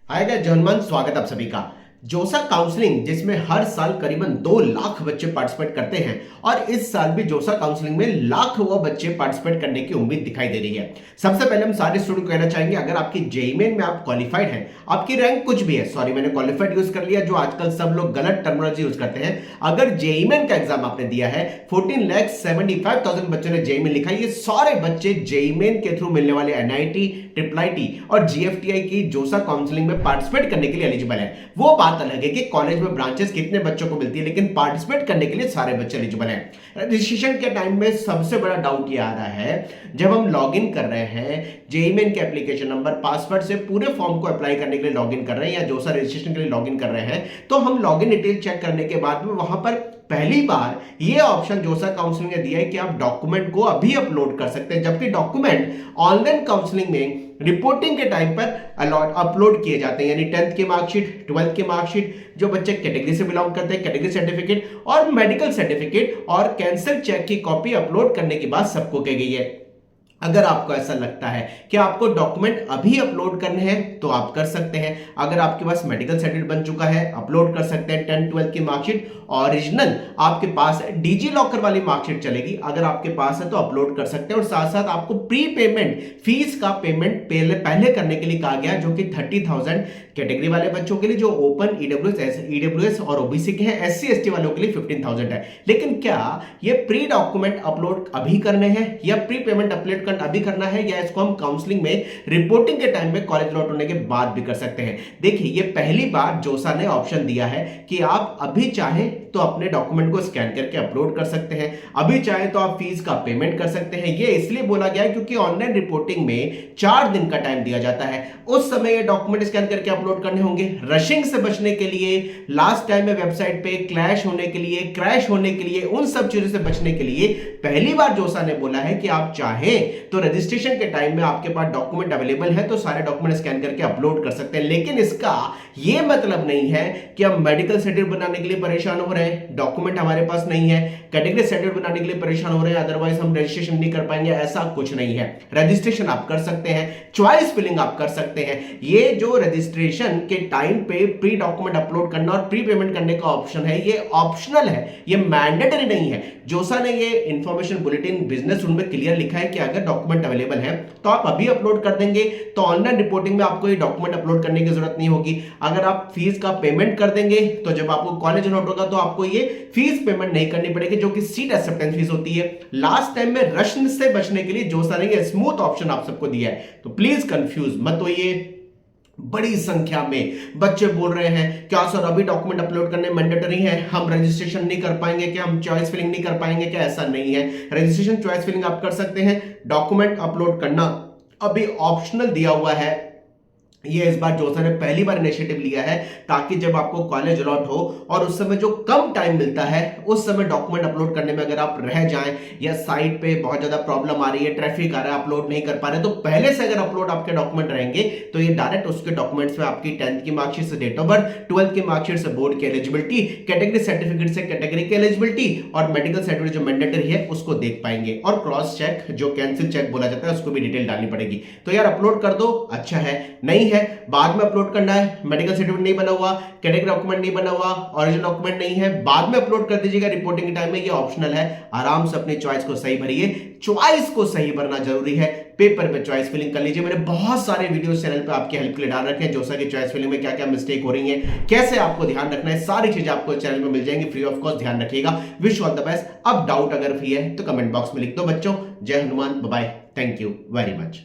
Hi guys, जनमन स्वागत आप सभी का। जोसा काउंसलिंग जिसमें हर साल करीबन 2 लाख बच्चे पार्टिसिपेट करते हैं और इस साल भी जोसा काउंसलिंग में लाखों बच्चे पार्टिसिपेट करने की उम्मीद दिखाई दे रही है। सबसे पहले हम सारे स्टूडेंट को कहना चाहेंगे, अगर आपकी जेईई मेन में आप क्वालिफाइड हैं, आपकी रैंक कुछ भी है, सॉरी मैंने क्वालिफाइड यूज कर लिया जो आजकल सब लोग गलत टर्मिनोलॉजी यूज करते हैं। अगर जेईई मेन का एग्जाम आपने दिया है, 14,75,000 बच्चों ने जेईई मेन लिखा है, ये सारे बच्चे जेईई मेन के थ्रू मिलने वाले एनआईटी, ट्रिपल आईटी और जीएफटीआई की जोसा काउंसलिंग में पार्टिसिपेट करने के लिए एलिजिबल है। वो बात अलग है कि कॉलेज में ब्रांचेस कितने बच्चों को मिलती है, लेकिन पार्टिसिपेट करने के लिए सारे बच्चे एलिजिबल हैं। रजिस्ट्रेशन के टाइम में सबसे बड़ा डाउट ये आ रहा है, जब हम लॉगिन कर रहे हैं जेईई मेन के एप्लीकेशन नंबर, पासवर्ड से पूरे फॉर्म को अप्लाई करने के लिए लॉगिन कर रहे हैं या जोसा रजिस्ट्रेशन के लिए लॉगिन कर रहे हैं, तो हम लॉगिन डिटेल चेक करने के बाद में वहां पर पहली बार ये ऑप्शन जोसा काउंसलिंग ने दिया है कि आप डॉक्यूमेंट को अभी अपलोड कर सकते हैं, जबकि डॉक्यूमेंट ऑनलाइन काउंसलिंग में रिपोर्टिंग के टाइम पर अपलोड किए जाते हैं, यानी 10th की मार्कशीट, 12th की मार्कशीट, जो बच्चे कैटेगरी से बिलोंग करते हैं कैटेगरी सर्टिफिकेट और मेडिकल सर्टिफिकेट और कैंसर चेक की कॉपी अपलोड करने की बात सबको कही गई है। अगर आपको ऐसा लगता है कि आपको डॉक्यूमेंट अभी अपलोड करने हैं तो आप कर सकते हैं। अगर आपके पास मेडिकल सर्टिफिकेट बन चुका है, अपलोड कर सकते हैं। 10th 12th की मार्कशीट ओरिजिनल आपके पास है, डिजी लॉकर वाली मार्कशीट चलेगी, अगर आपके पास है तो अपलोड कर सकते हैं। और साथ साथ आपको प्री पेमेंट फीस का पेमेंट पहले करने के लिए कहा गया, जो कि 30,000 कैटेगरी वाले बच्चों के लिए जो ओपन ईडब्ल्यूएस और ओबीसी के हैं, एससी एसटी वालों के लिए 15,000 है। लेकिन क्या ये प्री डॉक्यूमेंट अपलोड अभी करने हैं या प्री पेमेंट अपलोड अभी करना है, या इसको हम काउंसलिंग में रिपोर्टिंग के टाइम में कॉलेज लॉट होने के बाद भी कर सकते हैं? देखिए, ये पहली बार जोसा ने ऑप्शन दिया है कि आप अभी चाहें तो अपने डॉक्यूमेंट को स्कैन करके अपलोड कर सकते हैं, अभी चाहे तो आप फीस का पेमेंट कर सकते हैं। ये इसलिए बोला गया है क्योंकि ऑनलाइन रिपोर्टिंग में 4 दिन का टाइम दिया जाता है, उस समय ये डॉक्यूमेंट स्कैन करके अपलोड करने होंगे। रशिंग से बचने के लिए, लास्ट टाइम में वेबसाइट पे क्लैश होने के लिए, क्रैश होने के लिए, उन सब चीजों से बचने के लिए पहली बार जोसा ने बोला है कि आप चाहें तो रजिस्ट्रेशन के टाइम में आपके पास डॉक्यूमेंट अवेलेबल है तो सारे डॉक्यूमेंट स्कैन करके अपलोड कर सकते हैं। लेकिन इसका यह मतलब नहीं है कि हम मेडिकल सर्टिफिकेट बनाने के लिए परेशान हो रहे हैं, डॉक्यूमेंट हमारे पास नहीं है, कैटेगरी सर्टिफिकेट बनाने के लिए परेशान हो रहे हैं, अदरवाइज हम रजिस्ट्रेशन नहीं कर पाएंगे, ऐसा कुछ नहीं है। रजिस्ट्रेशन आप कर सकते हैं, चॉइस फिलिंग आप कर सकते हैं। ये जो रजिस्ट्रेशन के टाइम पे प्री डॉक्यूमेंट अपलोड करना और प्री पेमेंट करने का ऑप्शन है, ये ऑप्शनल है, ये मैंडेटरी नहीं है। जोसा ने ये इंफॉर्मेशन बुलेटिन बिजनेस रूल में क्लियर लिखा है कि अगर डॉक्यूमेंट अवेलेबल है तो आप अभी अपलोड कर देंगे, तो ऑनलाइन रिपोर्टिंग में आपको ये डॉक्यूमेंट अपलोड करने की जरूरत नहीं होगी। अगर आप फीस का पेमेंट कर देंगे तो जब आपको कॉलेज अलॉट होगा तो आपको ये फीस पेमेंट नहीं करनी पड़ेगी, जो कि सीट एक्सेप्टेंस फीस होती है। लास्ट टाइम में रश से बचने के लिए जोसा ने ये स्मूथ ऑप्शन आप सबको दिया है, तो प्लीज कंफ्यूज मत होइए। बड़ी संख्या में बच्चे बोल रहे हैं क्या सर अभी डॉक्यूमेंट अपलोड करने मैंडेटरी है, हम रजिस्ट्रेशन नहीं कर पाएंगे क्या, हम चॉइस फिलिंग नहीं कर पाएंगे क्या? ऐसा नहीं है, रजिस्ट्रेशन चॉइस फिलिंग आप कर सकते हैं, डॉक्यूमेंट अपलोड करना अभी ऑप्शनल दिया हुआ है। ये इस बार जोसा ने पहली बार इनिशिएटिव लिया है ताकि जब आपको कॉलेज अलॉट हो और उस समय जो कम टाइम मिलता है उस समय डॉक्यूमेंट अपलोड करने में अगर आप रह जाएं या साइट पे बहुत ज्यादा प्रॉब्लम आ रही है, ट्रैफिक आ रहा है, अपलोड नहीं कर पा रहे, तो पहले से अगर अपलोड आपके डॉक्यूमेंट रहेंगे तो ये डायरेक्ट उसके डॉक्यूमेंट्स में आपकी 10th की मार्कशीट से डेट ऑफ बर्थ, 12th की मार्कशीट से बोर्ड की एलिजिबिलिटी, कैटेगरी सर्टिफिकेट से कैटेगरी की एलिजिबिलिटी और मेडिकल सर्टिफिकेट जो मैंडेटरी है उसको देख पाएंगे। और क्रॉस चेक जो कैंसिल चेक बोला जाता है उसको भी डिटेल डालनी पड़ेगी। तो यार अपलोड कर दो, अच्छा है, नहीं है बाद में अपलोड करना है, मेडिकल सर्टिफिकेट नहीं बना हुआ, कैटेगरी डॉक्यूमेंट नहीं बना हुआ, ओरिजिनल डॉक्यूमेंट नहीं है, बाद में अपलोड कर दीजिएगा रिपोर्टिंग के टाइम में, ये ऑप्शनल है। आराम से अपनी चॉइस को सही भरिए, चॉइस को सही भरना जरूरी है। पेपर पे चॉइस फिलिंग कर लीजिए, मैंने बहुत सारे वीडियो चैनल पे आपकी हेल्प के लिए डाल रखे हैं, जोसा की चॉइस फिलिंग में क्या क्या मिस्टेक हो रही है, कैसे आपको ध्यान रखना है, सारी चीजें आपको चैनल में मिल जाएंगी फ्री ऑफ कॉस्ट, ध्यान रखिएगा। Wish all the best. अब डाउट अगर भी है तो कमेंट बॉक्स में लिख दो बच्चों। जय Hanuman, bye bye, thank you very much.